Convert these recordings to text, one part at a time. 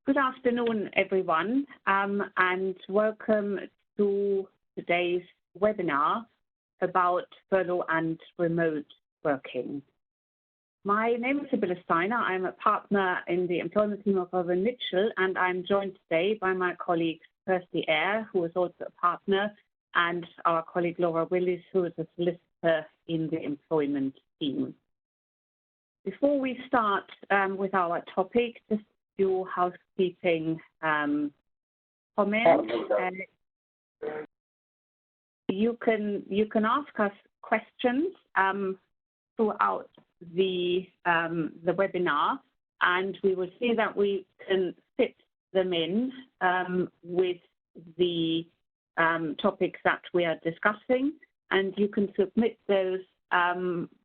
Good afternoon, everyone, and welcome to today's webinar about furlough and remote working. My name is Sibylle Steiner. I'm a partner in the employment team of Irvine Mitchell, and I'm joined today by my colleague Kirsty Eyre, who is also a partner, and our colleague Laura Willis, who is a solicitor in the employment team. Before we start with our topic, just a few housekeeping comments. You can ask us questions throughout the webinar, and we will see that we can fit them in with the topics that we are discussing, and you can submit those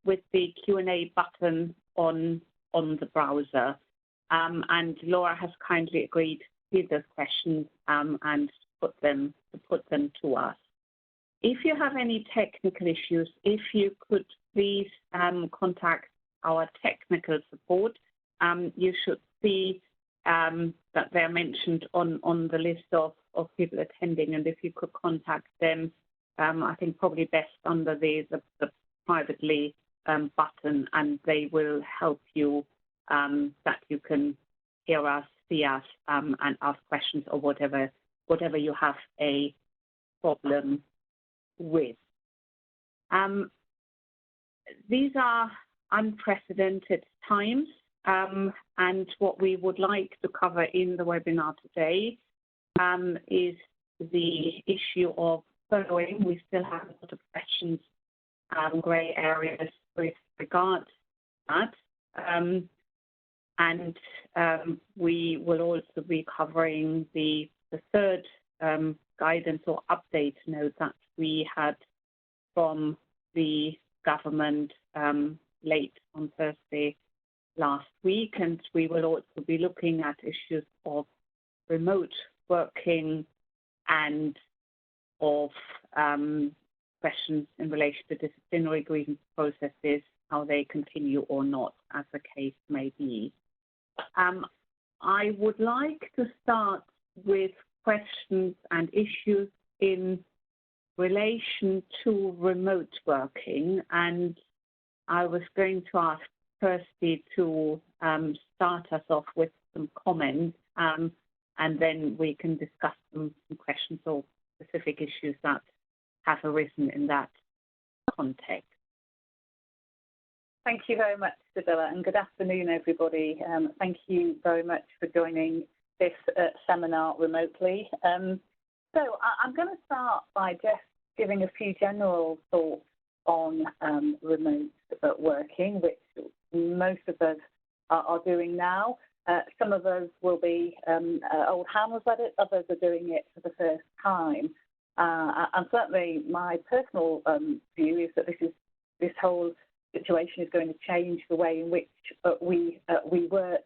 with the Q&A button on the browser. And Laura has kindly agreed to see those questions and put them to us. If you have any technical issues, if you could please contact our technical support. You should see that they're mentioned on the list of people attending, and if you could contact them, I think probably best under the privately button, and they will help you that you can hear us, see us, and ask questions or whatever you have a problem with. These are unprecedented times, and what we would like to cover in the webinar today is the issue of furloughing. We still have a lot of questions, grey areas with regard to that. And we will also be covering the third guidance or update note that we had from the government late on Thursday last week, and we will also be looking at issues of remote working and of questions in relation to disciplinary grievance processes, how they continue or not, as the case may be. I would like to start with questions and issues in relation to remote working, and I was going to ask Kirsty to start us off with some comments, and then we can discuss some questions or specific issues that have arisen in that context. Thank you very much, Sibylle, and good afternoon, everybody. Thank you very much for joining this seminar remotely. So I'm going to start by just giving a few general thoughts on remote working, which most of us are doing now. Some of us will be old hammers at it, others are doing it for the first time. And certainly my personal view is that this whole situation is going to change the way in which we work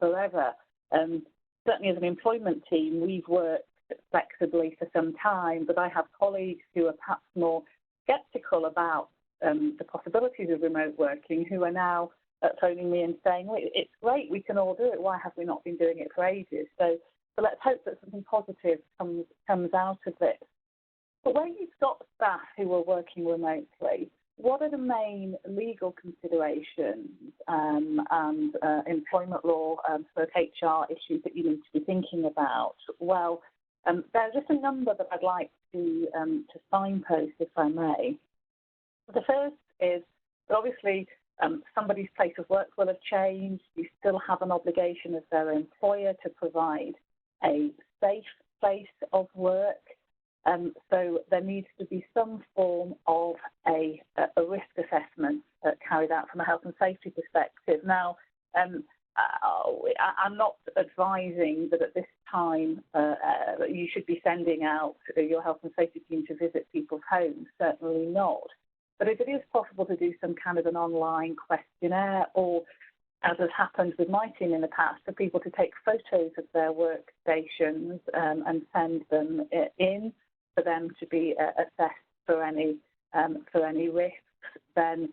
forever. Certainly as an employment team, we've worked flexibly for some time, but I have colleagues who are perhaps more sceptical about the possibilities of remote working, who are now phoning me and saying, well, it's great, we can all do it, why have we not been doing it for ages? So let's hope that something positive comes out of this. But when you've got staff who are working remotely, what are the main legal considerations and employment law sort of HR issues that you need to be thinking about? Well, there's just a number that I'd like to signpost, if I may. The first is that obviously somebody's place of work will have changed. You still have an obligation as their employer to provide a safe place of work. So there needs to be some form of a risk assessment carried out from a health and safety perspective. Now, I'm not advising that at this time you should be sending out your health and safety team to visit people's homes, certainly not. But if it is possible to do some kind of an online questionnaire, or as has happened with my team in the past, for people to take photos of their workstations and send them in for them to be assessed for any risks, then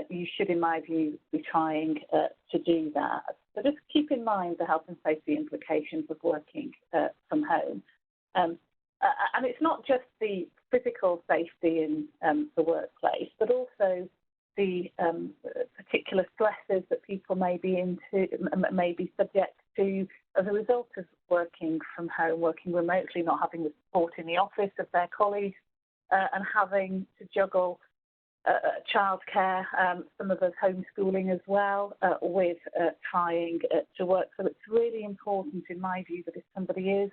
you should, in my view, be trying to do that. So just keep in mind the health and safety implications of working from home. And it's not just the physical safety in the workplace, but also the particular stresses that people may be subject to as a result of working from home, working remotely, not having the support in the office of their colleagues, and having to juggle childcare, some of us homeschooling as well, with trying to work. So it's really important, in my view, that if somebody is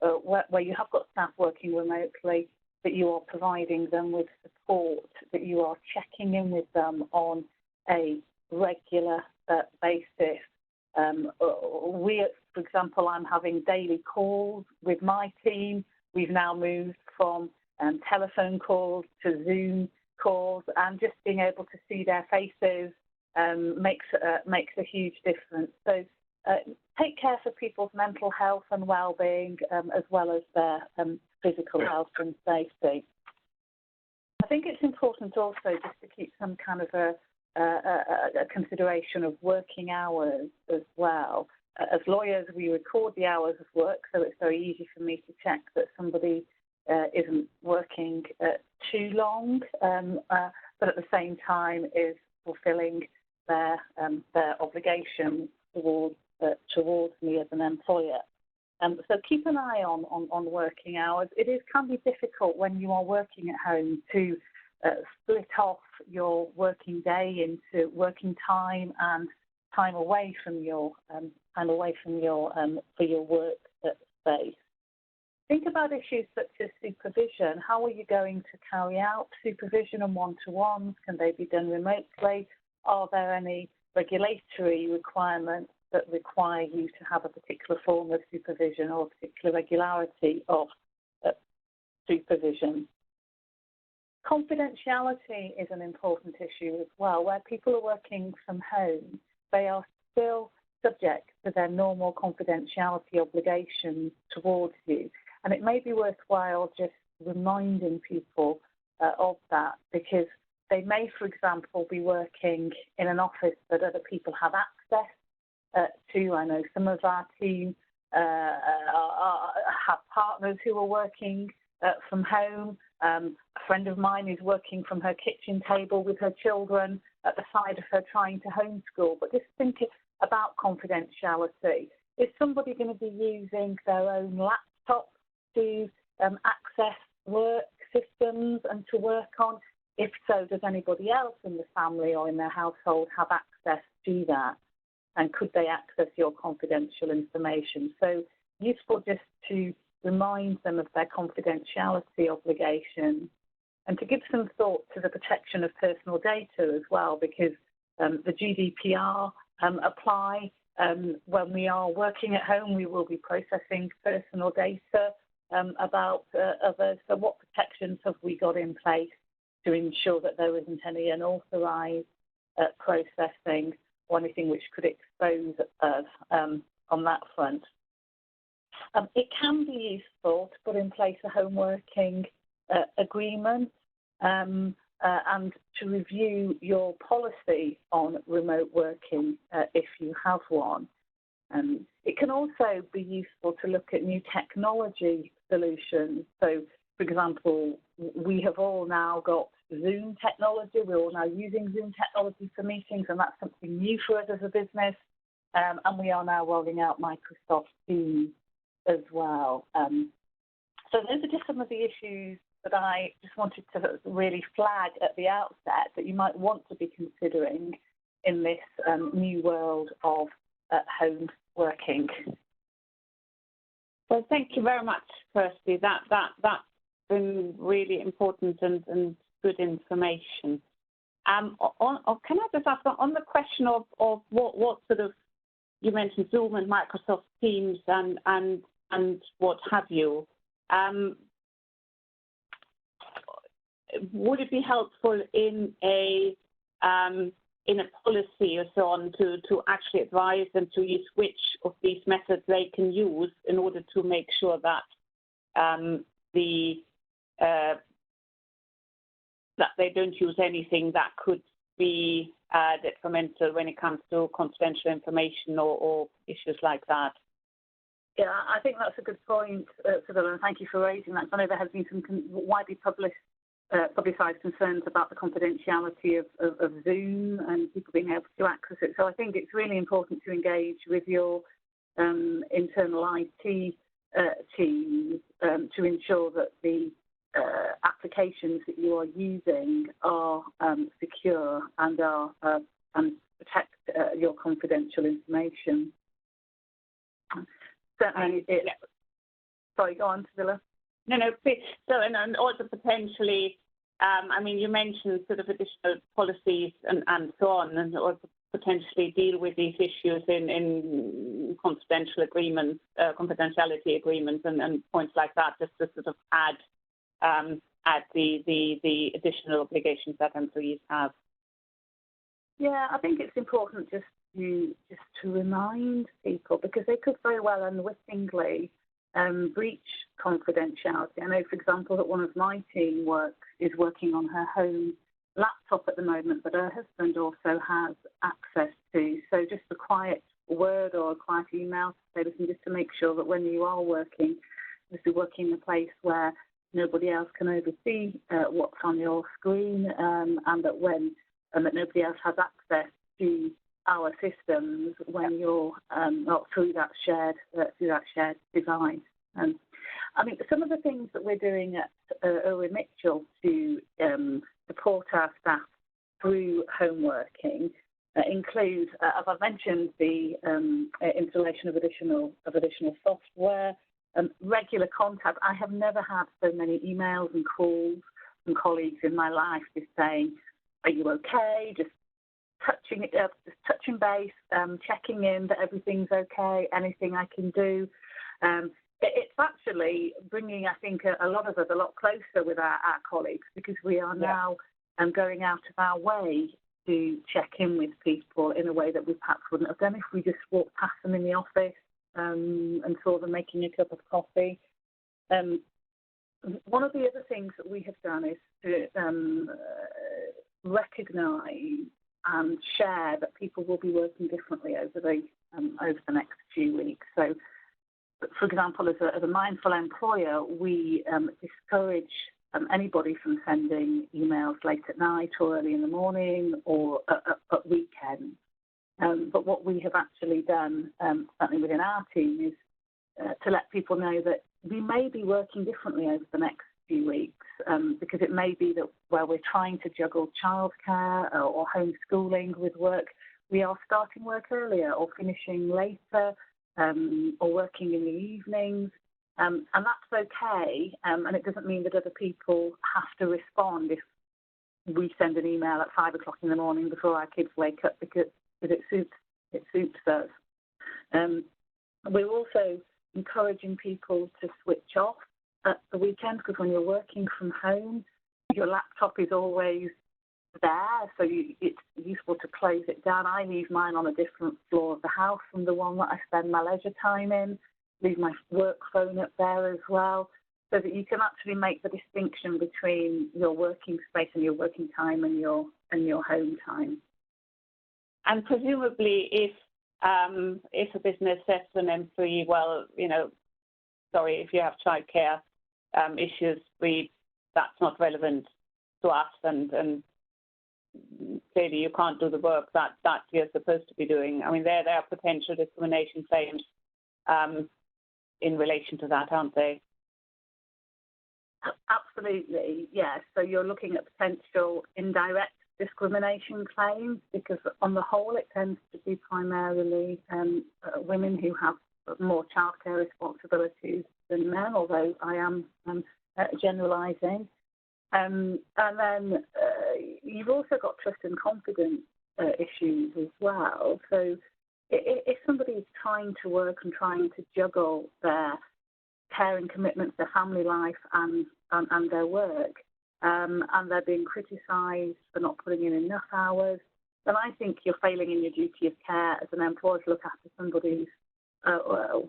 where you have got staff working remotely, that you are providing them with support, that you are checking in with them on a regular basis. For example, I'm having daily calls with my team. We've now moved from telephone calls to Zoom calls, and just being able to see their faces makes a huge difference. So take care for people's mental health and well-being, as well as their physical health and safety. I think it's important also just to keep some kind of a consideration of working hours as well. As lawyers, we record the hours of work, so it's very easy for me to check that somebody isn't working too long, but at the same time is fulfilling their obligations towards me as an employer. So keep an eye on working hours. It can be difficult when you are working at home to split off your working day into working time and time away from your for your work space. Think about issues such as supervision. How are you going to carry out supervision and one-to-ones? Can they be done remotely? Are there any regulatory requirements that require you to have a particular form of supervision or a particular regularity of supervision? Confidentiality is an important issue as well. Where people are working from home, they are still subject to their normal confidentiality obligations towards you. And it may be worthwhile just reminding people of that, because they may, for example, be working in an office that other people have access to. I know some of our team have partners who are working from home. A friend of mine is working from her kitchen table with her children at the side of her trying to homeschool. But just think about confidentiality. Is somebody going to be using their own laptop to access work systems and to work on? If so, does anybody else in the family or in their household have access to that? And could they access your confidential information? So useful just to remind them of their confidentiality obligations, and to give some thought to the protection of personal data as well, because the GDPR apply. When we are working at home, we will be processing personal data about others. So what protections have we got in place to ensure that there isn't any unauthorised processing or anything which could expose us on that front? It can be useful to put in place a home working agreement and to review your policy on remote working if you have one. It can also be useful to look at new technology solutions. So, for example, we have all now got Zoom technology. We're all now using Zoom technology for meetings, and that's something new for us as a business. And we are now rolling out Microsoft Teams as well. So those are just some of the issues that I just wanted to really flag at the outset that you might want to be considering in this new world of home working. Well, thank you very much, Kirsty. That's been really important and good information. Can I just ask on the question of what sort of, you mentioned Zoom and Microsoft Teams and what have you. Would it be helpful in a policy or so on to actually advise them to use which of these methods they can use in order to make sure that that they don't use anything that could be detrimental when it comes to confidential information or issues like that. Yeah, I think that's a good point, Furlough, and thank you for raising that. I know there has been some widely publicised concerns about the confidentiality of Zoom and people being able to access it. So I think it's really important to engage with your internal IT teams to ensure that the applications that you are using are secure and protect your confidential information. Certainly, sorry, go on, Villa. No, please. So, and also potentially, I mean, you mentioned sort of additional policies and so on, and also potentially deal with these issues in confidential agreements, confidentiality agreements, and points like that, just to sort of add the additional obligations that employees have. Yeah, I think it's important just to remind people, because they could very well unwittingly breach confidentiality. I know, for example, that one of my team is working on her home laptop at the moment, but her husband also has access to. So just a quiet word or a quiet email to say, listen, just to make sure that when you are working, this is working in a place where nobody else can oversee what's on your screen, and that nobody else has access to our systems when you're not through that shared device. I mean, some of the things that we're doing at Irwin Mitchell to support our staff through home working include, as I mentioned, the installation of additional software, regular contact. I have never had so many emails and calls from colleagues in my life just saying, "Are you okay?" Just touching base, checking in that everything's okay, anything I can do. It's actually bringing, I think, a lot of us a lot closer with our colleagues, because we are now going out of our way to check in with people in a way that we perhaps wouldn't have done if we just walked past them in the office and saw them making a cup of coffee. One of the other things that we have done is to recognise and share that people will be working differently over the next few weeks. So, for example, as a mindful employer, we discourage anybody from sending emails late at night or early in the morning or at weekends. But what we have actually done, certainly within our team, is to let people know that we may be working differently over the next few weeks, because it may be that where we're trying to juggle childcare or homeschooling with work, we are starting work earlier or finishing later, or working in the evenings, and that's okay, and it doesn't mean that other people have to respond if we send an email at 5 o'clock in the morning before our kids wake up, because it suits us. We're also encouraging people to switch off at the weekend, because when you're working from home, your laptop is always there, so it's useful to close it down. I leave mine on a different floor of the house from the one that I spend my leisure time in. Leave my work phone up there as well, so that you can actually make the distinction between your working space and your working time and your home time. And presumably, if a business says to an employee, well, sorry, if you have childcare issues, that's not relevant to us, and clearly you can't do the work that you're supposed to be doing. I mean, there are potential discrimination claims in relation to that, aren't they? Absolutely, yes. So you're looking at potential indirect discrimination claims, because on the whole it tends to be primarily women who have more childcare responsibilities than men, although I am generalising. And then you've also got trust and confidence issues as well. So if somebody is trying to work and trying to juggle their caring commitments, their family life and their work, and they're being criticised for not putting in enough hours, then I think you're failing in your duty of care as an employer to look after somebody's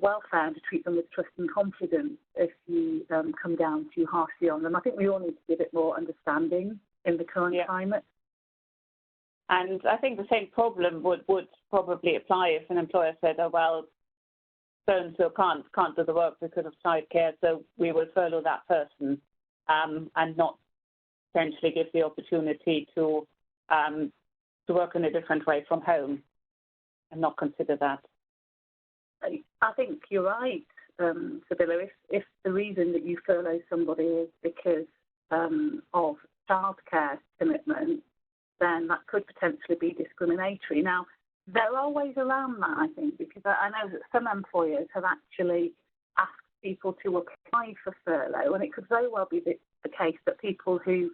welfare and to treat them with trust and confidence if you come down too harshly on them. I think we all need to be a bit more understanding in the current climate. And I think the same problem would probably apply if an employer said, oh, well, so-and-so can't do the work because of childcare, so we will furlough that person, and not potentially give the opportunity to work in a different way from home and not consider that. I think you're right, Sibylla. If the reason that you furlough somebody is because of childcare commitment, then that could potentially be discriminatory. Now, there are ways around that, I think, because I know that some employers have actually asked people to apply for furlough, and it could very well be the case that people who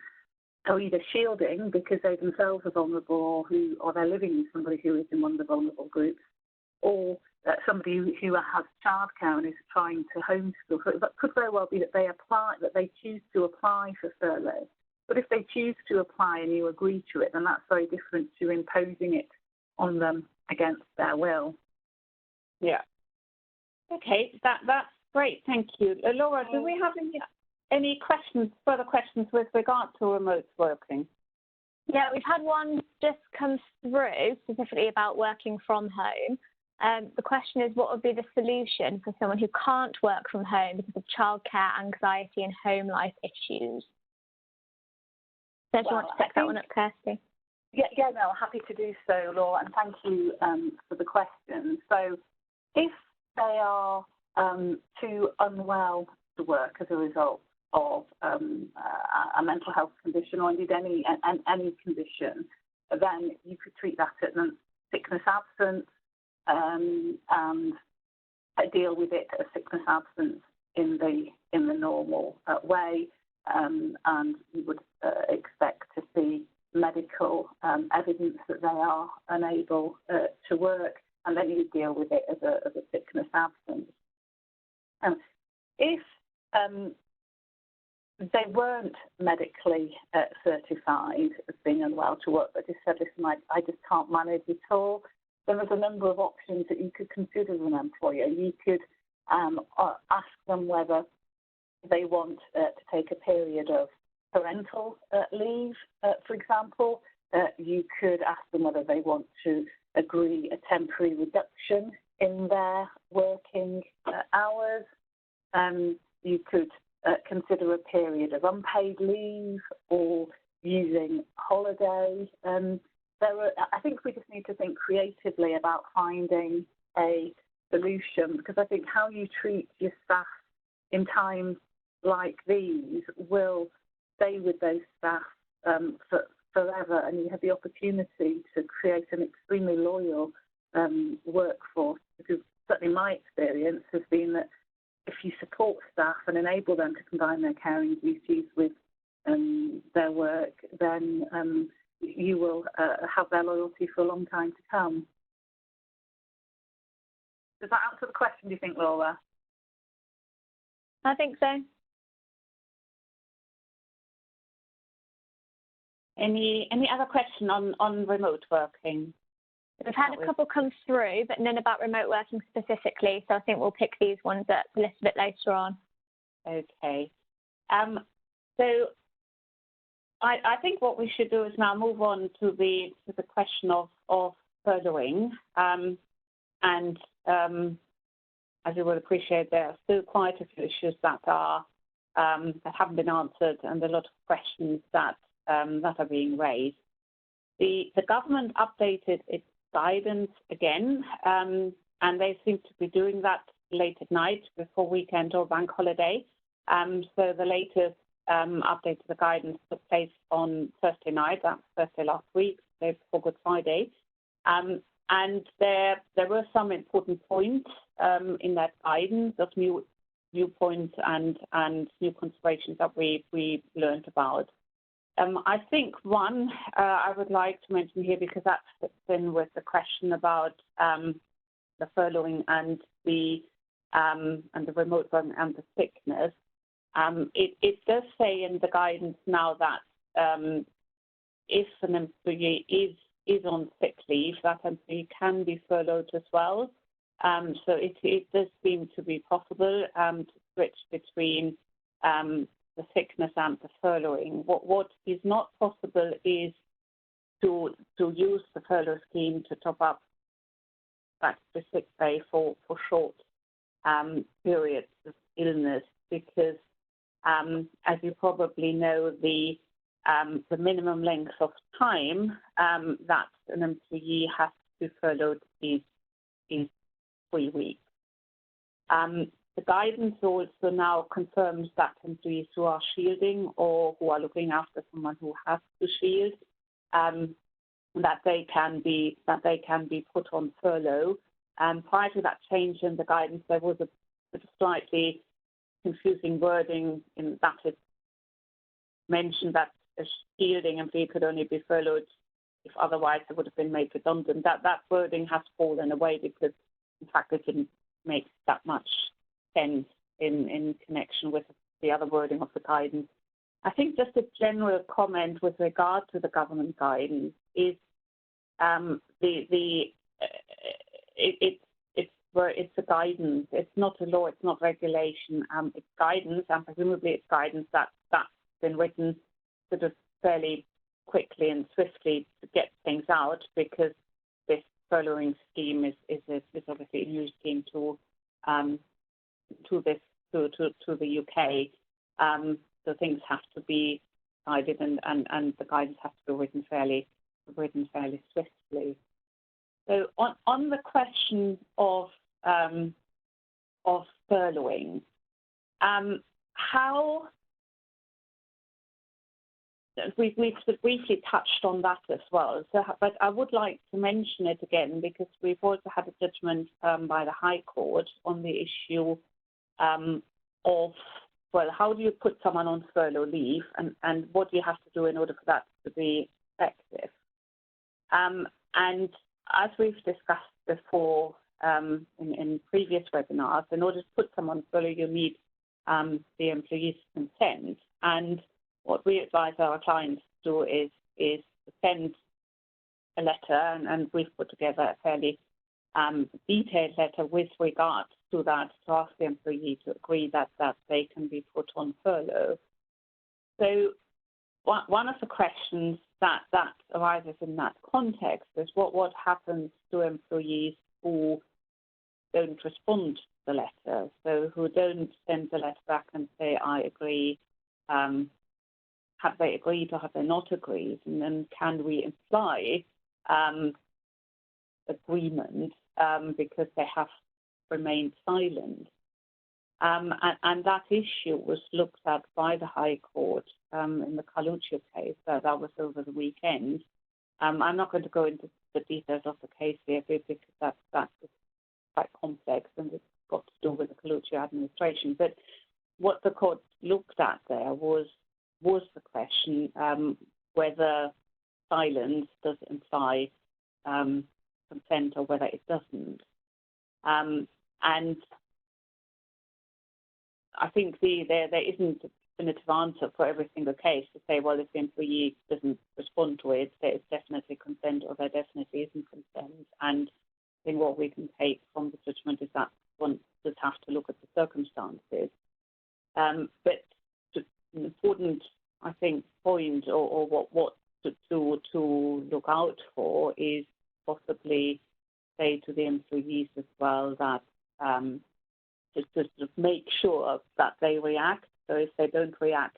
are either shielding because they themselves are vulnerable, or they're living with somebody who is in one of the vulnerable groups, or somebody who has childcare and is trying to homeschool. So that could very well be that they choose to apply for furlough. But if they choose to apply and you agree to it, then that's very different to imposing it on them against their will. Yeah. Okay, that's great. Thank you. Laura, do we have any further questions with regard to remote working? Yeah, we've had one just come through specifically about working from home. The question is, what would be the solution for someone who can't work from home because of childcare, anxiety and home life issues? So do you want to pick that one up, Kirsty? Yeah, no, happy to do so, Laura, and thank you for the question. So if they are too unwell to work as a result of a mental health condition, or indeed any condition, then you could treat that as a sickness absence and deal with it as sickness absence in the normal way, and you would expect to see medical evidence that they are unable to work, and then you deal with it as a sickness absence. If they weren't medically certified as being unwell to work, but just said, listen, I just can't manage it all, then there's a number of options that you could consider as an employer. You could ask them whether they want to take a period of parental leave, for example. You could ask them whether they want to agree a temporary reduction in their working hours. You could consider a period of unpaid leave or using holiday. I think we just need to think creatively about finding a solution, because I think how you treat your staff in times like these will stay with those staff forever, and you have the opportunity to create an extremely loyal workforce. Because certainly my experience has been that if you support staff and enable them to combine their caring duties with their work, then you will have their loyalty for a long time to come. Does that answer the question, do you think, Laura? I think so. Any other question on remote working? We've had a couple come through, but none about remote working specifically, so I think we'll pick these ones up a little bit later on. Okay. So I think what we should do is now move on to the question of furloughing. And as you will appreciate, there are still quite a few issues that haven't been answered, and a lot of questions that are being raised. The government updated its guidance again, and they seem to be doing that late at night before weekend or bank holiday. So the latest update to the guidance took place on Thursday night. That's Thursday last week, day before Good Friday. And there were some important points in that guidance of new points and new considerations that we learned about. I think one I would like to mention here, because that fits in with the question about the furloughing and the remote work and the sickness. It does say in the guidance now that if an employee is on sick leave, that employee can be furloughed as well. So it does seem to be possible to switch between the sickness and the furloughing. What is not possible is to use the furlough scheme to top up back to sick pay for short periods of illness, because as you probably know, the minimum length of time that an employee has to be furloughed is 3 weeks. The guidance also now confirms that employees who are shielding or who are looking after someone who has to shield, that they can be put on furlough. Prior to that change in the guidance, there was a slightly confusing wording in that it mentioned that a shielding employee could only be furloughed if otherwise it would have been made redundant. That wording has fallen away because, in fact, it didn't make that much sense in connection with the other wording of the guidance. I think just a general comment with regard to the government guidance is it's a guidance. It's not a law. It's not regulation. It's guidance, and presumably it's guidance that's been written sort of fairly quickly and swiftly to get things out, because this furloughing scheme is obviously a new scheme to the UK. So things have to be guided, and the guidance has to be written fairly swiftly. So on the question of furloughing, how we've briefly touched on that as well. So, but I would like to mention it again, because we've also had a judgment by the High Court on the issue of, well, how do you put someone on furlough leave, and what do you have to do in order for that to be effective? And as we've discussed before in previous webinars, in order to put someone on furlough, you need the employee's consent. And what we advise our clients to do is to send a letter, and we've put together a fairly detailed letter with regards to that, to ask the employee to agree that they can be put on furlough. So one of the questions that arises in that context is what happens to employees who don't respond to the letter, so who don't send the letter back and say, I agree. Have they agreed or have they not agreed? And then can we imply agreement because they have remained silent? And that issue was looked at by the High Court in the Furlough case. That was over the weekend. I'm not going to go into the details of the case here because that's quite complex and it's got to do with the Furlough administration. But what the court looked at there was the question whether silence does imply consent or whether it doesn't. And I think there isn't a definitive answer for every single case to say, well, if the employee doesn't respond to it, there is definitely consent or there definitely isn't consent. And I think what we can take from the judgment is that one does have to look at the circumstances. But an important, I think, point or what to look out for is possibly say to the employees as well that just to make sure that they react. So if they don't react,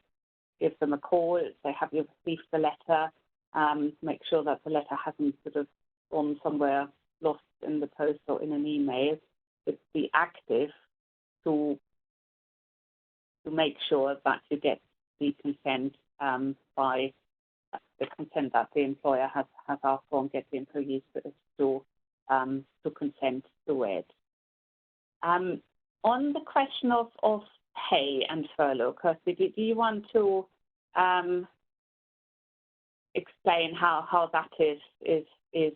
give them a call. Say, have you received the letter? Make sure that the letter hasn't sort of gone somewhere lost in the post or in an email. But be active to make sure that you get the consent by the consent that the employer has asked for, and get the employees to consent to it. On the question of pay and furlough, Kirsty, do you want to explain how that is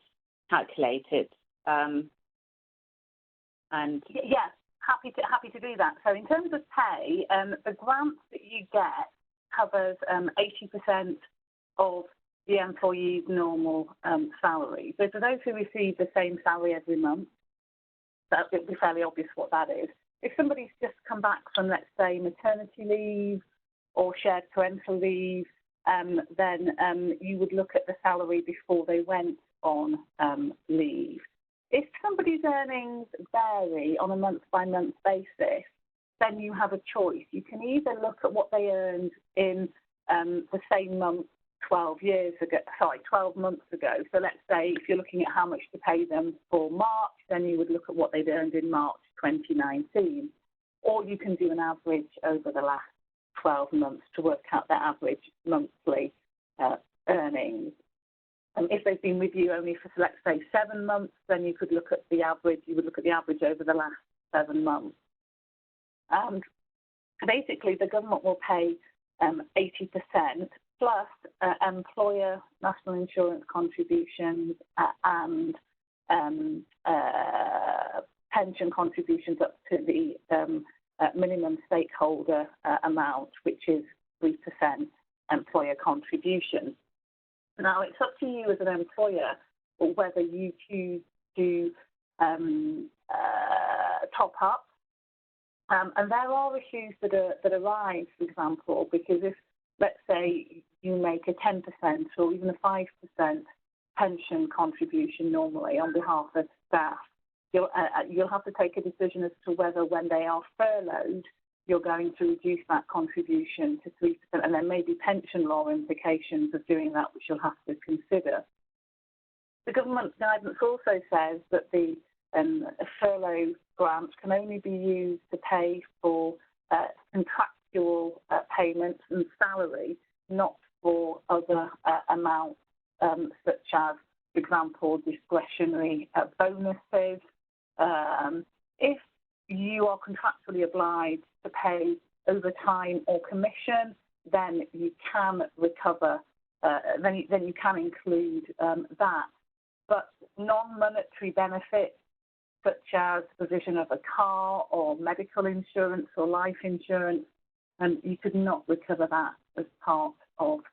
calculated? And yes, happy to do that. So in terms of pay, the grant that you get covers 80% of the employee's normal salary. So for those who receive the same salary every month, that it'll be fairly obvious what that is. If somebody's just come back from, let's say, maternity leave or shared parental leave, then you would look at the salary before they went on leave. If somebody's earnings vary on a month-by-month basis, then you have a choice. You can either look at what they earned in the same month 12 months ago. So let's say if you're looking at how much to pay them for March, then you would look at what they'd earned in March 2019. Or you can do an average over the last 12 months to work out their average monthly earnings. And if they've been with you only for, let's say, 7 months, then you could look at the average. You would look at the average over the last 7 months. Basically, the government will pay 80% plus employer national insurance contributions and pension contributions up to the minimum stakeholder amount, which is 3% employer contribution. Now, it's up to you as an employer whether you choose to top up. And there are issues that arise, for example, because if, let's say, you make a 10% or even a 5% pension contribution normally on behalf of staff, you'll have to take a decision as to whether when they are furloughed, you're going to reduce that contribution to 3%, and there may be pension law implications of doing that, which you'll have to consider. The government guidance also says that the furlough grant can only be used to pay for contractual payments and salary, not for other amounts such as, for example, discretionary bonuses. If you are contractually obliged to pay overtime or commission, then you can recover, then you can include that. But non-monetary benefits, such as provision of a car or medical insurance or life insurance, you could not recover that as part of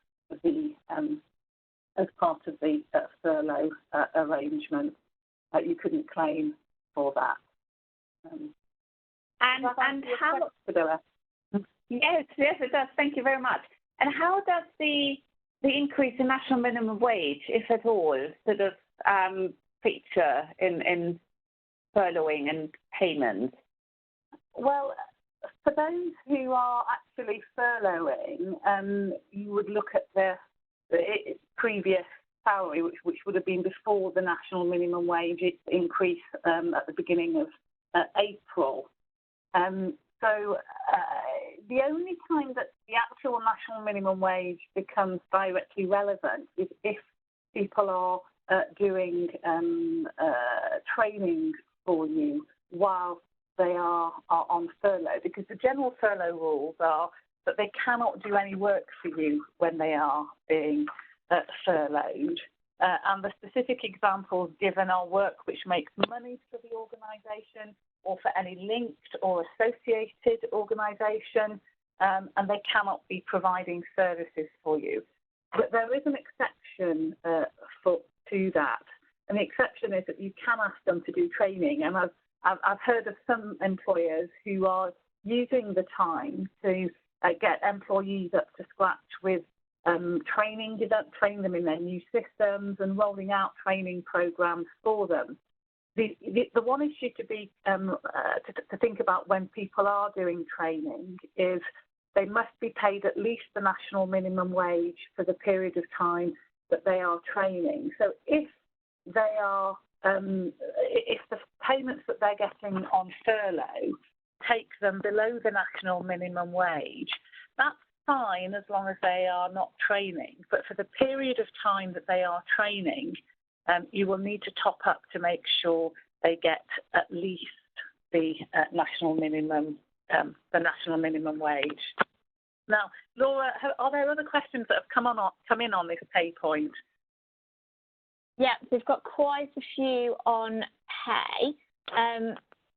the furlough arrangement. You couldn't claim for that. And how? Yes, it does. Thank you very much. And how does the increase in national minimum wage, if at all, sort of feature in furloughing and payments? Well, for those who are actually furloughing, you would look at the previous salary, which would have been before the national minimum wage increase at the beginning of April. So the only time that the actual national minimum wage becomes directly relevant is if people are doing training for you while they are on furlough, because the general furlough rules are that they cannot do any work for you when they are being furloughed. And the specific examples given are work which makes money for the organisation or for any linked or associated organisation, and they cannot be providing services for you. But there is an exception to that, and the exception is that you can ask them to do training. And I've heard of some employers who are using the time to get employees up to scratch with training them in their new systems and rolling out training programs for them. The one issue to be to think about when people are doing training is they must be paid at least the national minimum wage for the period of time that they are training. So if they are if the payments that they're getting on furlough take them below the national minimum wage, that's fine as long as they are not training. But for the period of time that they are training, you will need to top up to make sure they get at least the national minimum wage. Now, Laura, are there other questions that have come in on this pay point? Yeah, we've got quite a few on pay.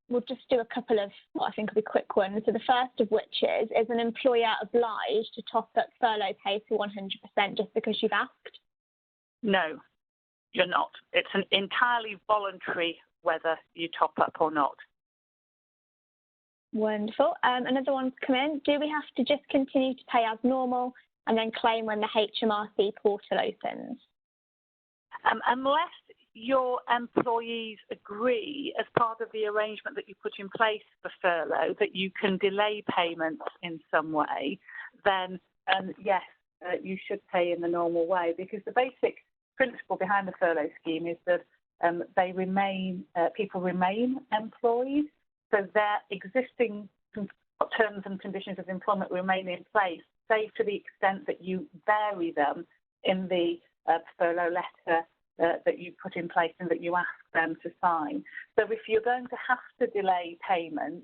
We'll just do a couple of what I think will be quick ones. So the first of which is an employer obliged to top up furlough pay to 100% just because you've asked? No, you're not. It's an entirely voluntary whether you top up or not. Wonderful. Another one's come in. Do we have to just continue to pay as normal and then claim when the HMRC portal opens? Unless your employees agree, as part of the arrangement that you put in place for furlough, that you can delay payments in some way, then yes, you should pay in the normal way, because the basic principle behind the furlough scheme is that people remain employed, so their existing terms and conditions of employment remain in place, save to the extent that you vary them in the furlough letter that you put in place and that you ask them to sign. So if you're going to have to delay payment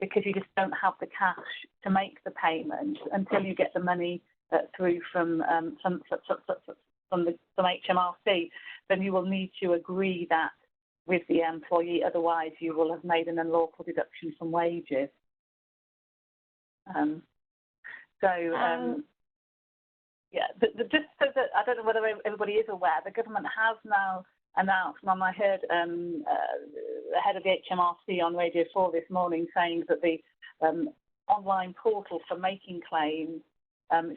because you just don't have the cash to make the payment until you get the money through from HMRC, then you will need to agree that with the employee. Otherwise, you will have made an unlawful deduction from wages. Yeah, just so that I don't know whether everybody is aware, the government has now announced, and I heard the head of the HMRC on Radio 4 this morning saying that the online portal for making claims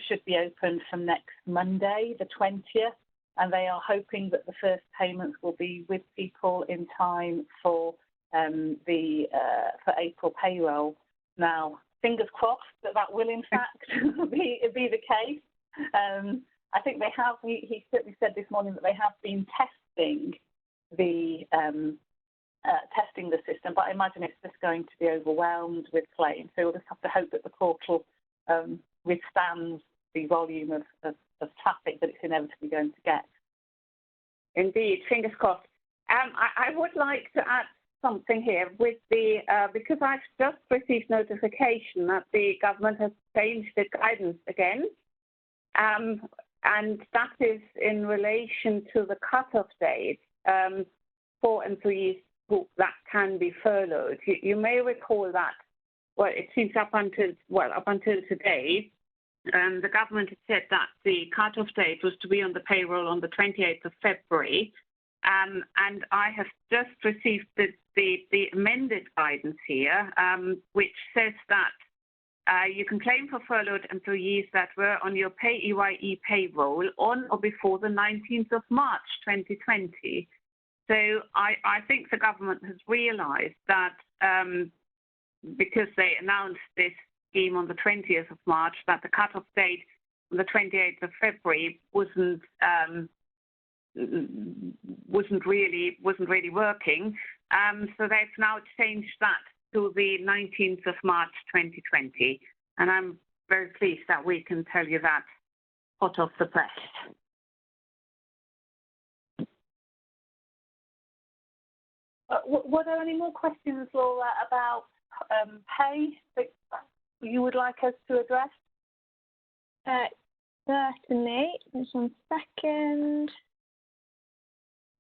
should be open from next Monday, the 20th, and they are hoping that the first payments will be with people in time for for April payroll. Now, fingers crossed that will in fact be the case. I think they have. He certainly said this morning that they have been testing the system, but I imagine it's just going to be overwhelmed with claims. So we'll just have to hope that the portal withstands the volume of traffic that it's inevitably going to get. Indeed, fingers crossed. I would like to add something here with the because I've just received notification that the government has changed its guidance again. And that is in relation to the cut-off date for employees that can be furloughed. You may recall that, well, it seems up until today, the government had said that the cut-off date was to be on the payroll on the 28th of February. And I have just received the amended guidance here, which says that you can claim for furloughed employees that were on your PAYE payroll on or before the 19th of March 2020. So I think the government has realised that because they announced this scheme on the 20th of March, that the cut-off date on the 28th of February wasn't really working. So they've now changed that to the 19th of March 2020. And I'm very pleased that we can tell you that hot off the press. Were there any more questions, Laura, about pay that you would like us to address? Certainly. Just 1 second.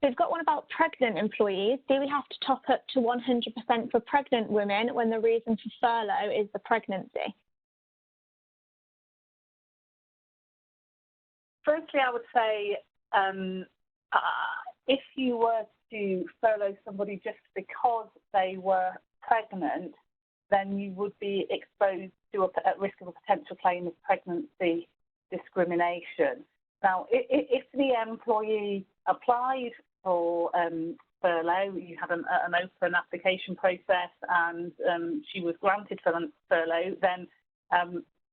We've got one about pregnant employees. Do we have to top up to 100% for pregnant women when the reason for furlough is the pregnancy? Firstly, I would say if you were to furlough somebody just because they were pregnant, then you would be exposed to at risk of a potential claim of pregnancy discrimination. Now, if the employee applied for furlough, you had an open application process and she was granted furlough, then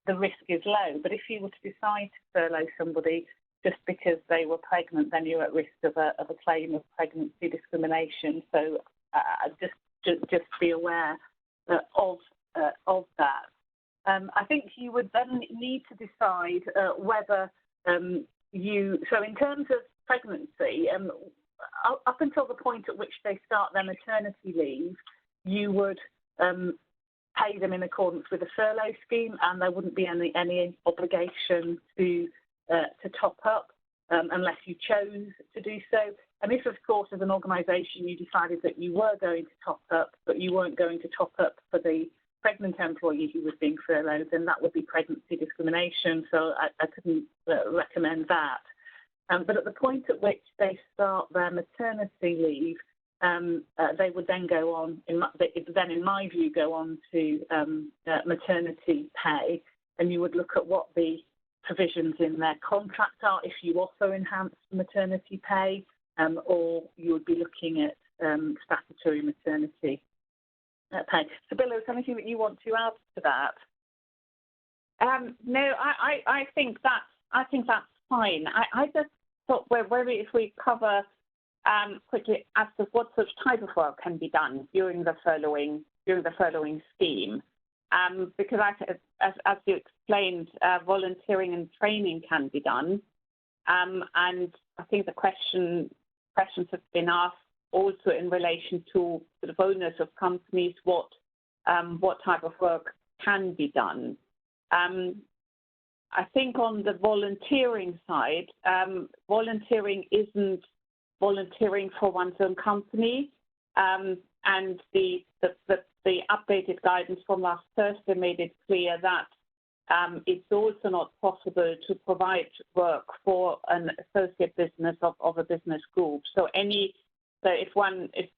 the risk is low. But if you were to decide to furlough somebody just because they were pregnant, then you're at risk of a claim of pregnancy discrimination. So just be aware of that. I think you would then need to decide whether so in terms of pregnancy, up until the point at which they start their maternity leave, you would pay them in accordance with the furlough scheme, and there wouldn't be any obligation to top up unless you chose to do so. And if, of course, as an organisation you decided that you were going to top up, but you weren't going to top up for the pregnant employee who was being furloughed, then that would be pregnancy discrimination. So I couldn't recommend that. But at the point at which they start their maternity leave, they would then go on, in my view, go on to maternity pay, and you would look at what the provisions in their contract are, if you offer enhanced maternity pay, or you would be looking at statutory maternity pay. So, Bill, is there anything that you want to add to that? No, I think that's fine. I just thought whether if we cover quickly as to what sort of type of work can be done during the furloughing scheme, because as you explained, volunteering and training can be done, and I think the questions have been asked also in relation to sort of owners of companies, what type of work can be done. I think on the volunteering side, volunteering isn't volunteering for one's own company, and the updated guidance from last Thursday made it clear that it's also not possible to provide work for an associate business of a business group. So if one is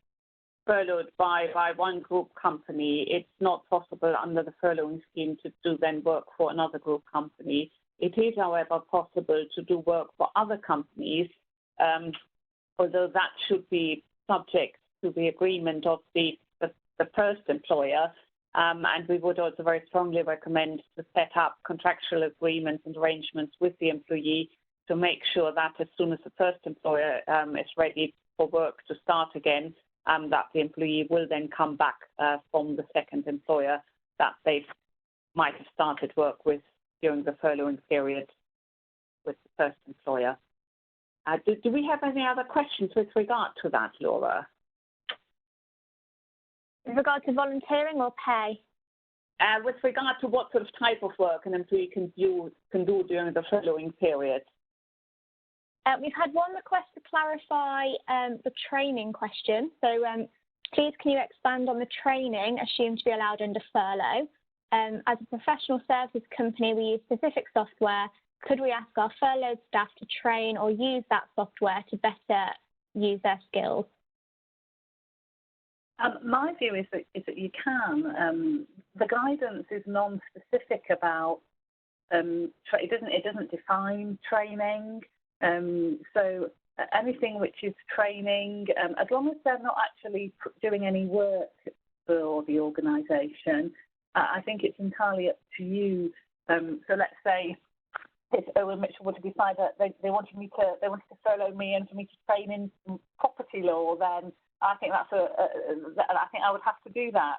furloughed by one group company, it's not possible under the furloughing scheme to do then work for another group company. It is, however, possible to do work for other companies, although that should be subject to the agreement of the first employer. And we would also very strongly recommend to set up contractual agreements and arrangements with the employee to make sure that as soon as the first employer is ready for work to start again, that the employee will then come back from the second employer that they might have started work with during the furloughing period with the first employer. Do we have any other questions with regard to that, Laura? With regard to volunteering or pay? With regard to what sort of type of work an employee can do during the furloughing period. We've had one request to clarify the training question. So please can you expand on the training assumed to be allowed under furlough? As a professional services company, we use specific software. Could we ask our furloughed staff to train or use that software to better use their skills? My view is that you can. The guidance is non-specific about. It doesn't define training. So anything which is training, as long as they're not actually doing any work for the organisation, I think it's entirely up to you. So let's say if Owen Mitchell were to decide that they wanted to furlough me and for me to train in property law, then I think I think I would have to do that.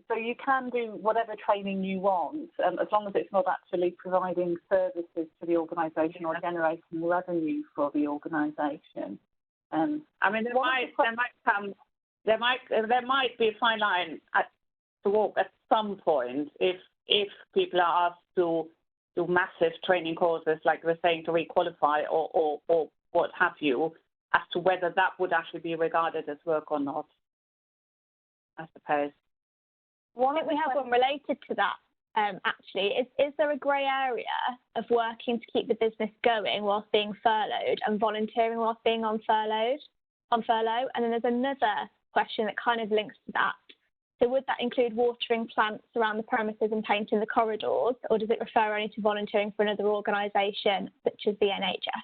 So you can do whatever training you want, as long as it's not actually providing services to the organisation or generating revenue for the organisation. I mean, there might be a fine line to walk at some point if people are asked to do massive training courses, like we're saying, to requalify or what have you, as to whether that would actually be regarded as work or not, I suppose. I think we have one related to that, actually. Is there a grey area of working to keep the business going whilst being furloughed and volunteering whilst being on furlough? And then there's another question that kind of links to that. So would that include watering plants around the premises and painting the corridors, or does it refer only to volunteering for another organisation, such as the NHS?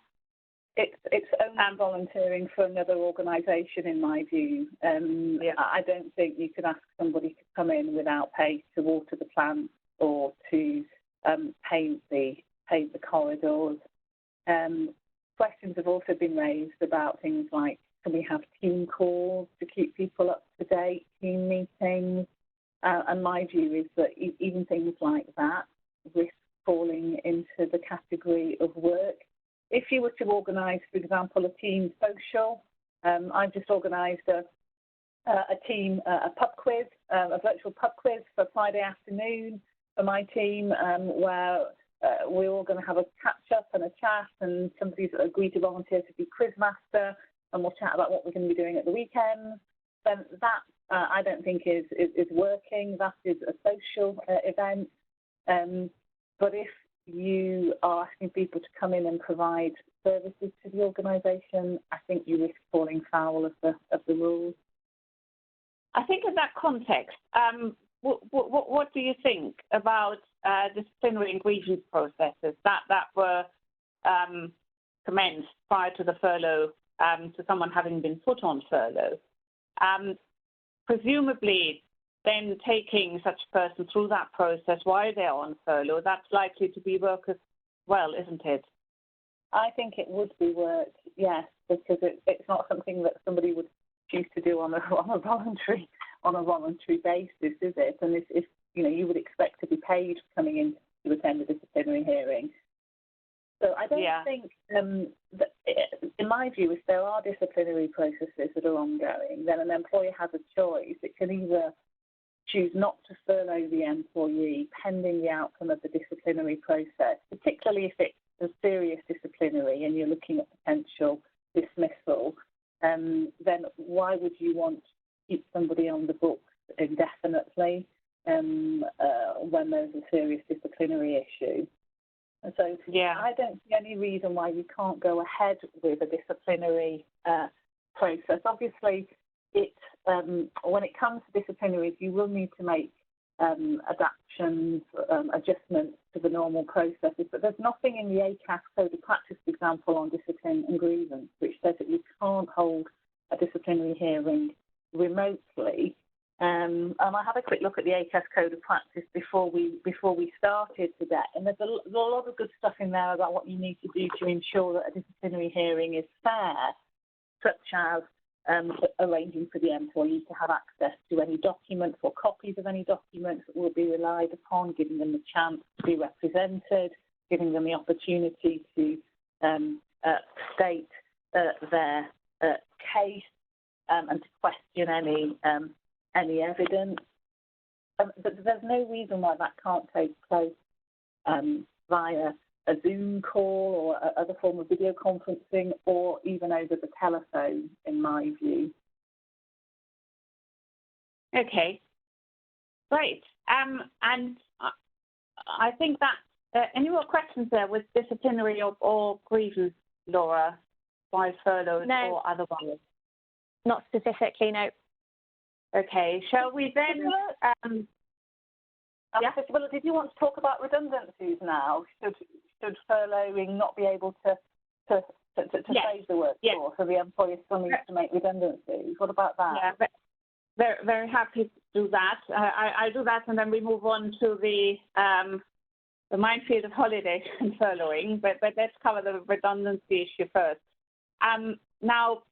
It's only volunteering for another organisation, in my view. I don't think you could ask somebody to come in without pay to water the plants or to paint the corridors. Questions have also been raised about things like, can we have team calls to keep people up to date, team meetings? And my view is that even things like that risk falling into the category of work. If you were to organise, for example, a team social, I've just organised a pub quiz, a virtual pub quiz for Friday afternoon for my team, where we're all going to have a catch-up and a chat, and somebody's agreed to volunteer to be quizmaster, and we'll chat about what we're going to be doing at the weekend. Then that, I don't think is working. That is a social event. But if you are asking people to come in and provide services to the organisation, I think you risk falling foul of the rules. I think in that context, what do you think about disciplinary and grievance processes that were commenced prior to the furlough, to someone having been put on furlough? Presumably, then taking such a person through that process while they're on furlough, that's likely to be work as well, isn't it? I think it would be work, yes, because it's not something that somebody would choose to do on a voluntary basis, is it? And if you would expect to be paid coming in to attend a disciplinary hearing. So I don't think, that, in my view, if there are disciplinary processes that are ongoing, then an employer has a choice. It can either choose not to furlough the employee pending the outcome of the disciplinary process, particularly if it's a serious disciplinary and you're looking at potential dismissal, then why would you want to keep somebody on the books indefinitely when there's a serious disciplinary issue? And so I don't see any reason why you can't go ahead with a disciplinary process. Obviously, when it comes to disciplinaries, you will need to make adaptations, adjustments to the normal processes, but there's nothing in the ACAS Code of Practice, for example, on discipline and grievance, which says that you can't hold a disciplinary hearing remotely. And I had a quick look at the ACAS Code of Practice before we started today, and there's a lot of good stuff in there about what you need to do to ensure that a disciplinary hearing is fair, such as arranging for the employee to have access to any documents or copies of any documents that will be relied upon, giving them the chance to be represented, giving them the opportunity to state their case and to question any evidence. But there's no reason why that can't take place via a Zoom call or other form of video conferencing, or even over the telephone, in my view. Okay, great. And I think that any more questions there with disciplinary or grievance, Laura, by furlough or otherwise? Not specifically, no. Okay, shall we then? Well, did you want to talk about redundancies now? Should furloughing not be able to save the workforce, so the employer still needs to make redundancies? What about that? Yeah, very, very happy to do that. I'll do that, and then we move on to the minefield of holidays and furloughing. But let's cover the redundancy issue first. Now,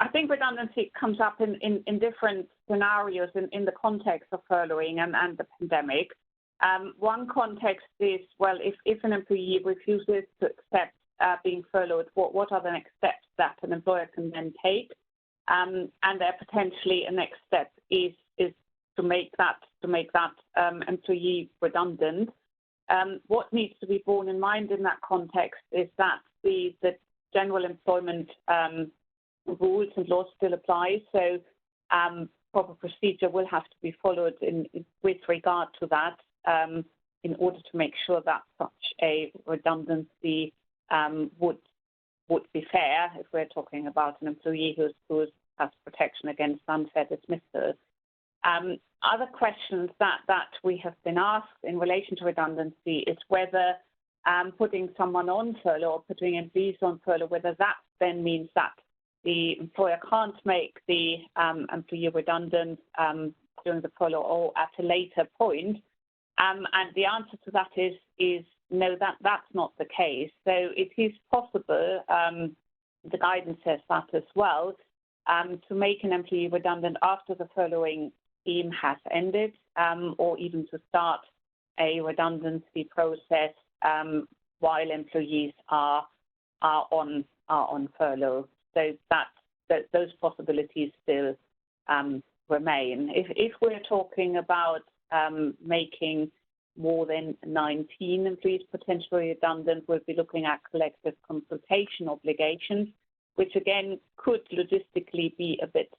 I think redundancy comes up in different scenarios in the context of furloughing and the pandemic. One context is, well, if an employee refuses to accept being furloughed, what are the next steps that an employer can then take? And there potentially a next step is to make that employee redundant. What needs to be borne in mind in that context is that the general employment rules and laws still apply, so proper procedure will have to be followed with regard to that in order to make sure that such a redundancy would be fair, if we're talking about an employee who has protection against unfair dismissal. Other questions that we have been asked in relation to redundancy is whether putting someone on furlough or putting employees on furlough, whether that then means that the employer can't make the employee redundant during the furlough or at a later point. And the answer to that is no, that's not the case. So it is possible, the guidance says that as well, to make an employee redundant after the furloughing scheme has ended, or even to start a redundancy process while employees are on furlough. So those possibilities still remain. If we're talking about making more than 19 employees potentially redundant, we'll be looking at collective consultation obligations, which again could logistically be a bit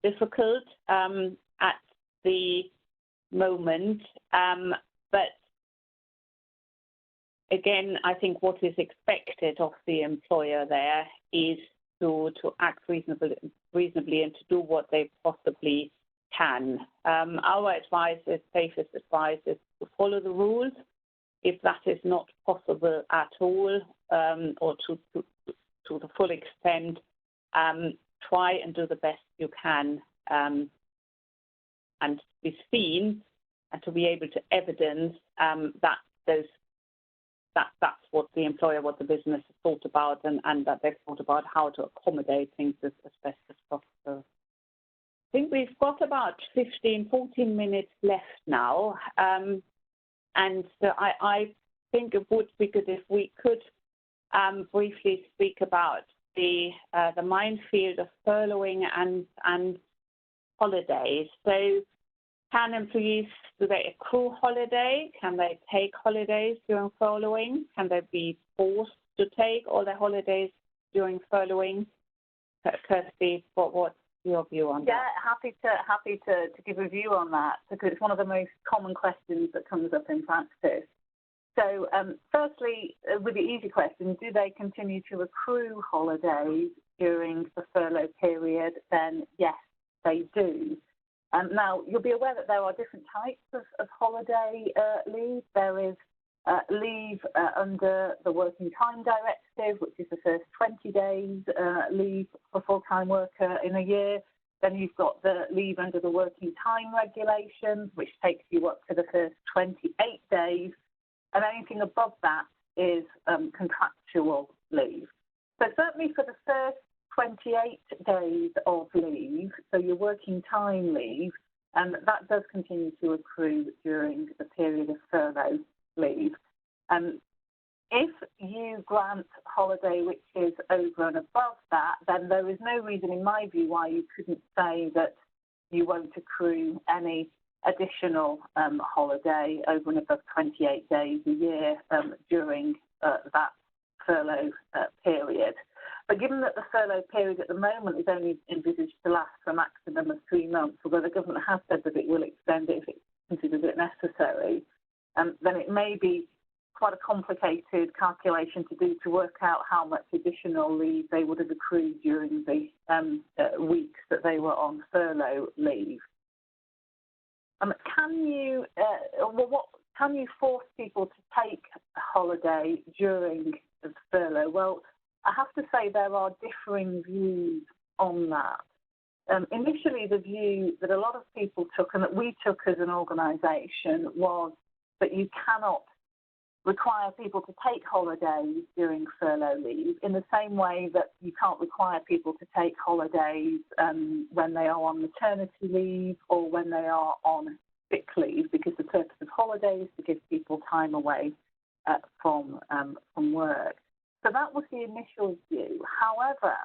difficult at the moment. But again, I think what is expected of the employer there is to act reasonably and to do what they possibly can. Our advice is, safest advice is to follow the rules. If that is not possible at all, or to the full extent, try and do the best you can, and to be seen and to be able to evidence that's what the employer, what the business has thought about, and that they've thought about how to accommodate things as best as possible. I think we've got about 14 minutes left now. And so I think it would be good if we could briefly speak about the minefield of furloughing and holidays. So can employees, do they accrue holiday? Can they take holidays during furloughing? Can they be forced to take all their holidays during furloughing? Kirsty, what's your view on that? Yeah, happy to give a view on that, because it's one of the most common questions that comes up in practice. So firstly, with the easy question, do they continue to accrue holidays during the furlough period? Then yes, they do. Now, you'll be aware that there are different types of holiday leave. There is leave under the Working Time Directive, which is the first 20 days leave for a full-time worker in a year. Then you've got the leave under the Working Time Regulations, which takes you up to the first 28 days. And anything above that is contractual leave. So certainly for the first 28 days of leave, so your working time leave, that does continue to accrue during the period of furlough leave. If you grant holiday which is over and above that, then there is no reason, in my view, why you couldn't say that you won't accrue any additional holiday over and above 28 days a year during that furlough period. But given that the furlough period at the moment is only envisaged to last for a maximum of 3 months, although the government has said that it will extend it if it considers it necessary, then it may be quite a complicated calculation to do to work out how much additional leave they would have accrued during the weeks that they were on furlough leave. Can you force people to take holiday during the furlough? Well, I have to say there are differing views on that. Initially, the view that a lot of people took and that we took as an organisation was that you cannot require people to take holidays during furlough leave in the same way that you can't require people to take holidays when they are on maternity leave or when they are on sick leave, because the purpose of holidays is to give people time away from work. So that was the initial view. However,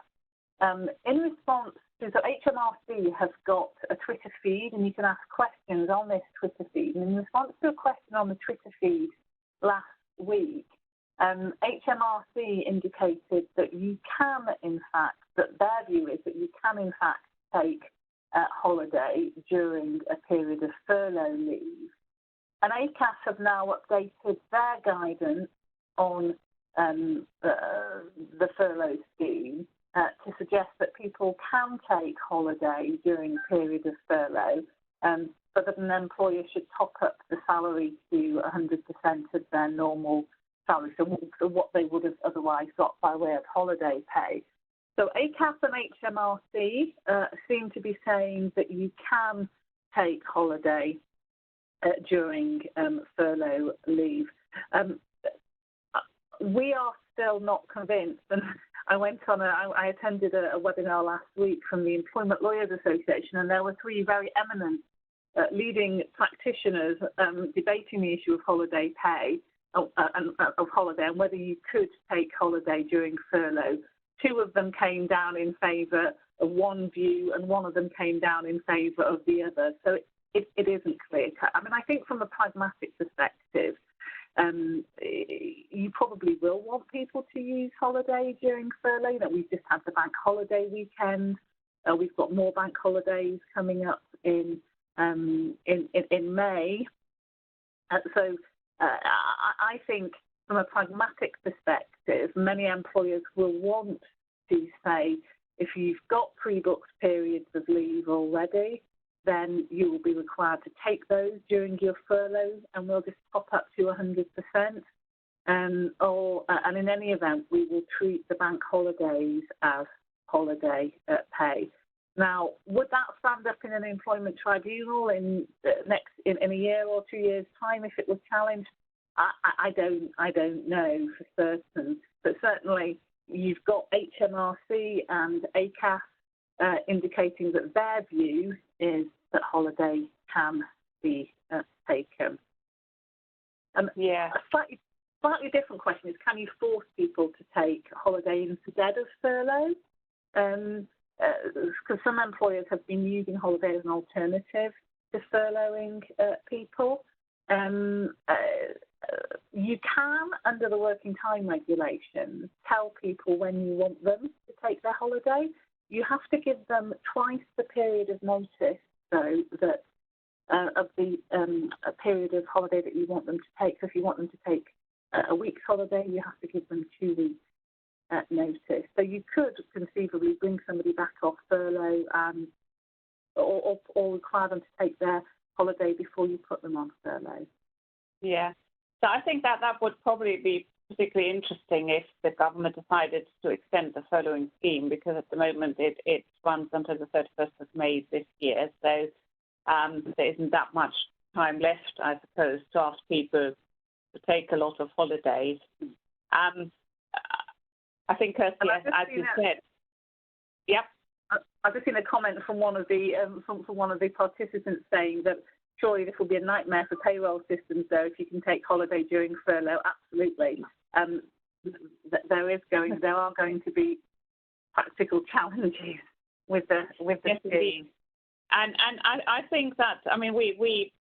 in response to, so HMRC has got a Twitter feed, and you can ask questions on this Twitter feed. And in response to a question on the Twitter feed last week, HMRC indicated that you can, in fact, that their view is that you can, in fact, take holiday during a period of furlough leave. And ACAS have now updated their guidance on the furlough scheme to suggest that people can take holiday during a period of furlough, but that an employer should top up the salary to 100% of their normal salary, so what they would have otherwise got by way of holiday pay. So ACAS and HMRC seem to be saying that you can take holiday during furlough leave. We are still not convinced, and I attended a webinar last week from the Employment Lawyers Association, and there were 3 very eminent leading practitioners debating the issue of holiday pay of holiday and whether you could take holiday during furlough. 2 of them came down in favour of one view, and 1 of them came down in favour of the other. So it isn't clear cut. I mean, I think from a pragmatic perspective, you probably will want people to use holiday during furlough. You know, we've just had the bank holiday weekend. We've got more bank holidays coming up in May. So I think from a pragmatic perspective, many employers will want to say, if you've got pre-booked periods of leave already, then you will be required to take those during your furlough, and we'll just top up to 100%. And in any event, we will treat the bank holidays as holiday pay. Now, would that stand up in an employment tribunal in a year or 2 years' time if it was challenged? I don't know for certain, but certainly you've got HMRC and ACAS indicating that their view is that holiday can be taken. Yeah. A slightly different question is, can you force people to take holiday instead of furlough? Because some employers have been using holiday as an alternative to furloughing people. You can, under the working time regulations, tell people when you want them to take their holiday. You have to give them twice the period of notice, though, that of the a period of holiday that you want them to take. So if you want them to take a week's holiday, you have to give them 2 weeks notice. So you could conceivably bring somebody back off furlough or require them to take their holiday before you put them on furlough. Yeah. So I think that would probably be particularly interesting if the government decided to extend the furloughing scheme, because at the moment it runs until the 31st of May this year. So there isn't that much time left, I suppose, to ask people to take a lot of holidays. I think, Kirsty, as you said, yep. I've just seen a comment from one of the participants saying that surely this will be a nightmare for payroll systems, though, if you can take holiday during furlough. Absolutely. There are going to be practical challenges with the yes, scheme. And I think that, I mean, we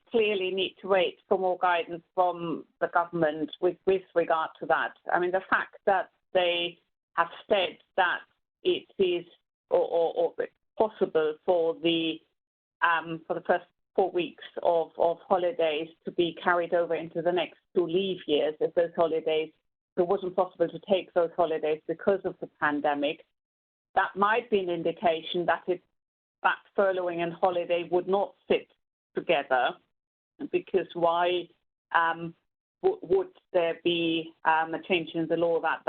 clearly need to wait for more guidance from the government with regard to that. I mean, the fact that they have said that it is or possible for the first 4 weeks of holidays to be carried over into the next 2 leave years, if those holidays, it wasn't possible to take those holidays because of the pandemic, that might be an indication that furloughing and holiday would not sit together, because why would there be a change in the law that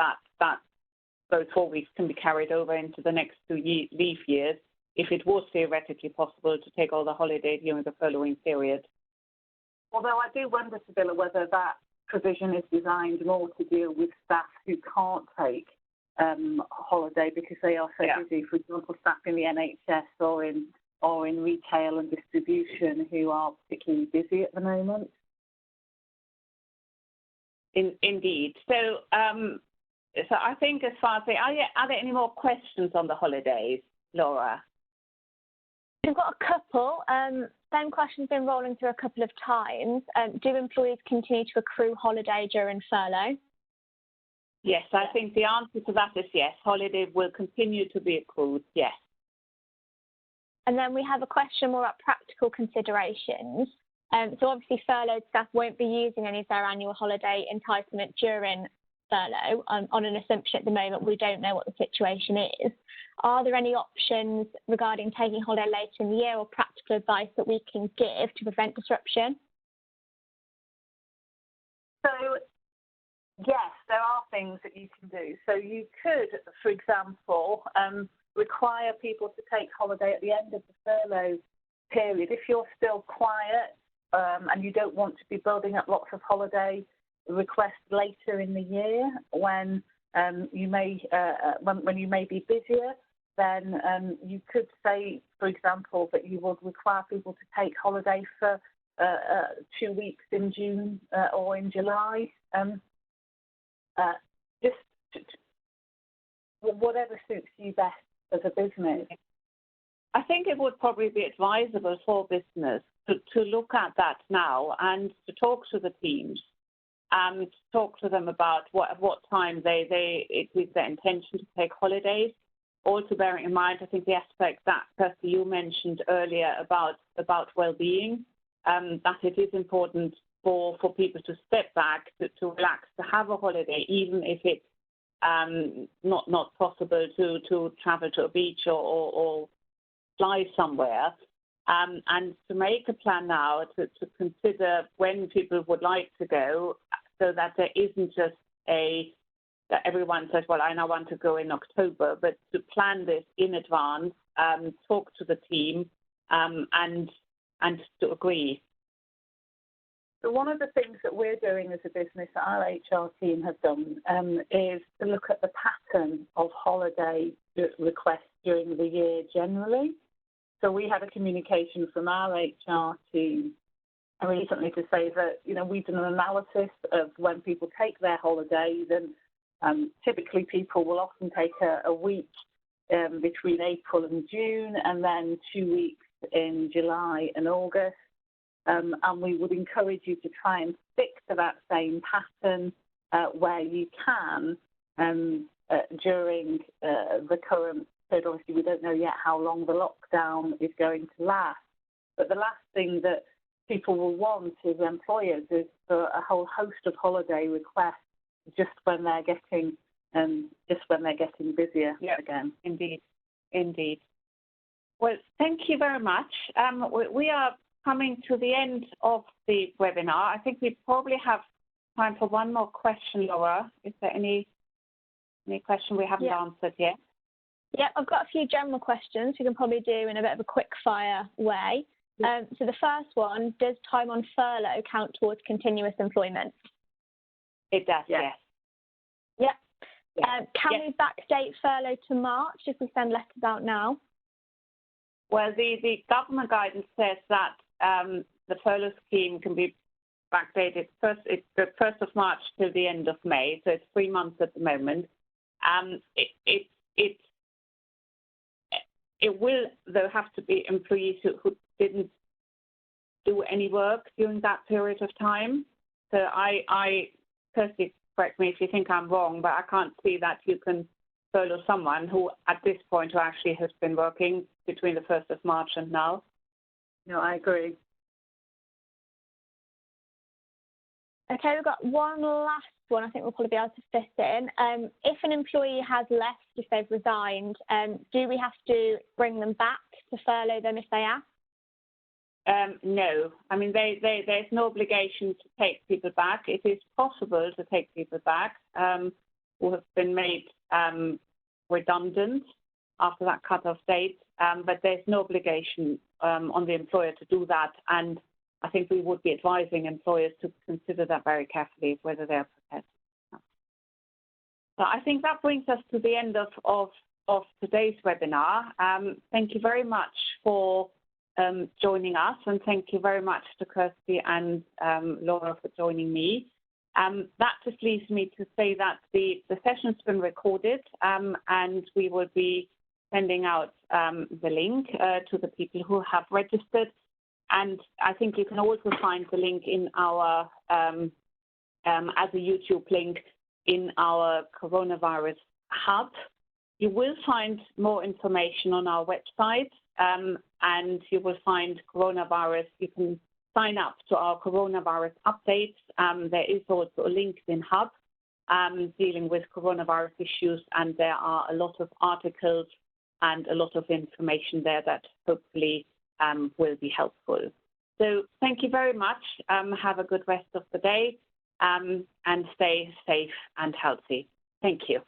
those 4 weeks can be carried over into the next 2 leave years if it was theoretically possible to take all the holiday during the furloughing period? Although I do wonder, Sibylla, whether that provision is designed more to deal with staff who can't take holiday because they are so busy. For example, staff in the NHS or in retail and distribution who are particularly busy at the moment. Indeed. So I think as far as are there any more questions on the holidays, Laura? We've got a couple. Same question's been rolling through a couple of times. Do employees continue to accrue holiday during furlough? Yes, I think the answer to that is yes. Holiday will continue to be accrued, yes. And then we have a question more about practical considerations. So obviously furloughed staff won't be using any of their annual holiday entitlement during furlough. On an assumption at the moment, we don't know what the situation is. Are there any options regarding taking holiday later in the year or practical advice that we can give to prevent disruption? So, yes, there are things that you can do. So you could, for example, require people to take holiday at the end of the furlough period. If you're still quiet and you don't want to be building up lots of holiday requests later in the year when you may be busier, then you could say, for example, that you would require people to take holiday for 2 weeks in June or in July. Whatever suits you best as a business. I think it would probably be advisable for business to look at that now and to talk to the teams and talk to them about what time it is their intention to take holidays. Also bearing in mind, I think the aspect that Kirsty you mentioned earlier about well-being, that it is important for people to step back, to relax, to have a holiday, even if it's not possible to travel to a beach or fly somewhere. and to make a plan now to consider when people would like to go, so that there isn't just that everyone says, well, I now want to go in October, but to plan this in advance, talk to the team, and to agree. So one of the things that we're doing as a business, that our HR team have done, is to look at the pattern of holiday requests during the year generally. So we had a communication from our HR team recently to say that, we've done an analysis of when people take their holidays, and typically people will often take a week between April and June, and then 2 weeks in July and August. And we would encourage you to try and stick to that same pattern where you can during the current period. Obviously, we don't know yet how long the lockdown is going to last. But the last thing that people will want as employers is for a whole host of holiday requests just when they're getting busier again. Indeed. Well, thank you very much. We are coming to the end of the webinar. I think we probably have time for one more question, Laura. Is there any question we haven't answered yet? Yeah, I've got a few general questions we can probably do in a bit of a quick fire way. So the first one, does time on furlough count towards continuous employment? It does, yes. Yeah. Can we backdate furlough to March if we send letters out now? Well, the government guidance says that the furlough scheme can be backdated the 1st of March to the end of May, so it's 3 months at the moment. It will, though, have to be employees who didn't do any work during that period of time. So I personally, correct me if you think I'm wrong, but I can't see that you can furlough someone who, at this point, who actually has been working between the 1st of March and now. No, I agree. Okay, we've got one last one I think we'll probably be able to fit in. If an employee has left, if they've resigned, do we have to bring them back to furlough them if they ask? No. I mean, there's no obligation to take people back. It is possible to take people back who have been made redundant after that cut-off date, but there's no obligation on the employer to do that. And I think we would be advising employers to consider that very carefully, whether they're prepared. So I think that brings us to the end of today's webinar. Thank you very much for joining us, and thank you very much to Kirsty and Laura for joining me. That just leaves me to say that the session's been recorded, and we will be sending out the link to the people who have registered. And I think you can also find the link in our, as a YouTube link in our coronavirus hub. You will find more information on our website, and you will find coronavirus. You can sign up to our coronavirus updates. There is also a LinkedIn hub dealing with coronavirus issues, and there are a lot of articles and a lot of information there that hopefully will be helpful. So thank you very much. Have a good rest of the day, and stay safe and healthy. Thank you.